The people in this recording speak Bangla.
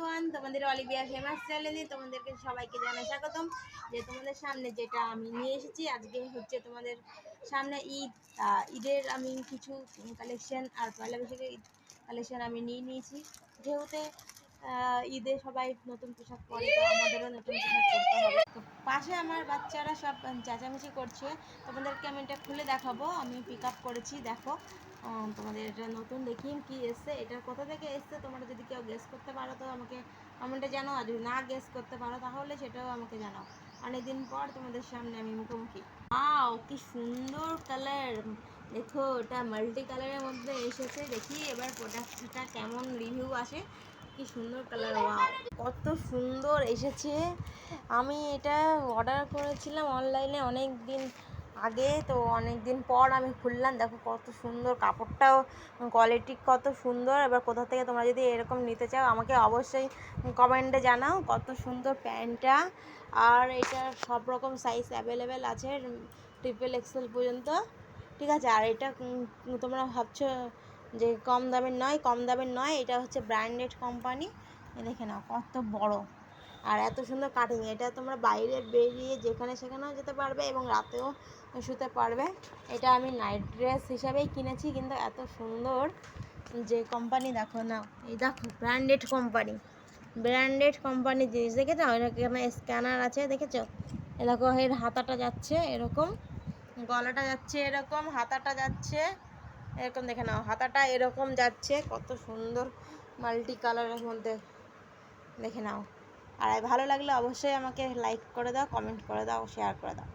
এভরিওয়ান, তোমাদের অলিভিয়া ফেমাস চ্যানেলে তোমাদেরকে সবাইকে জানাই স্বাগতম। যে তোমাদের সামনে যেটা আমি নিয়ে এসেছি, আজকে হচ্ছে তোমাদের সামনে ঈদ। ঈদের আমি কিছু কালেকশন আর পয়লা বৈশাখের ঈদ কালেকশন আমি নিয়েছি। যেহেতু ঈদে সবাই নতুন পোশাক পরে, তো আমাদেরও নতুন পোশাক পরতে হবে। তো পাশে আমার বাচ্চারা সব চেঁচামেচি করছে, তোমাদেরকে আমি এটা খুলে দেখাবো। আমি পিক আপ করেছি, দেখো। তোমাদের এটা নতুন দেখিন কি এসছে, এটা কোথা থেকে এসছে তোমরা যদি কেউ গেস করতে পারো তো আমাকে কমেন্টে জানাও, আর যদি না গেস করতে পারো তাহলে সেটাও আমাকে জানাও। অনেকদিন পর তোমাদের সামনে আমি মুখোমুখি। কি সুন্দর কালার, দেখো এটা মাল্টি কালারের মধ্যে এসেছে। দেখি এবার প্রোডাক্টটা কেমন রিভিউ আসে। কি সুন্দর কালার, ওয়াও কত সুন্দর এসেছে। আমি এটা অর্ডার করেছিলাম অনলাইনে অনেক দিন আগে, তো অনেক দিন পর আমি খুললাম। দেখো কত সুন্দর, কাপড়টাও কোয়ালিটি কত সুন্দর। এবার কোথা থেকে তোমরা যদি এরকম নিতে চাও আমাকে অবশ্যই কমেন্টে জানাও। কত সুন্দর প্যান্টটা, আর এটা সব রকম সাইজ অ্যাভেলেবেল আছে, ট্রিপল এক্সেল পর্যন্ত, ঠিক আছে। আর এটা তোমরা ভাবছো যে কম দামের নয়, এটা হচ্ছে ব্র্যান্ডেড কোম্পানি। দেখে নাও কত বড় আর এত সুন্দর কাটিং। এটা তোমরা বাইরে বেরিয়ে যেখানে সেখানেও যেতে পারবে এবং রাতেও শুতে পারবে। এটা আমি নাইট ড্রেস হিসাবেই কিনেছি, কিন্তু এত সুন্দর যে কোম্পানি, দেখো না, এই দেখো ব্র্যান্ডেড কোম্পানি জিনিস দেখেছো। এখানে স্ক্যানার আছে, দেখেছো। এ দেখো এর হাতাটা যাচ্ছে এরকম, গলাটা যাচ্ছে এরকম, হাতাটা যাচ্ছে এরকম, দেখে নাও হাতাটা এরকম যাচ্ছে। কত সুন্দর মাল্টি কালারের মধ্যে, দেখে নাও। আর ভালো লাগলে অবশ্যই আমাকে লাইক করে দাও, কমেন্ট করে দাও, শেয়ার করে দাও।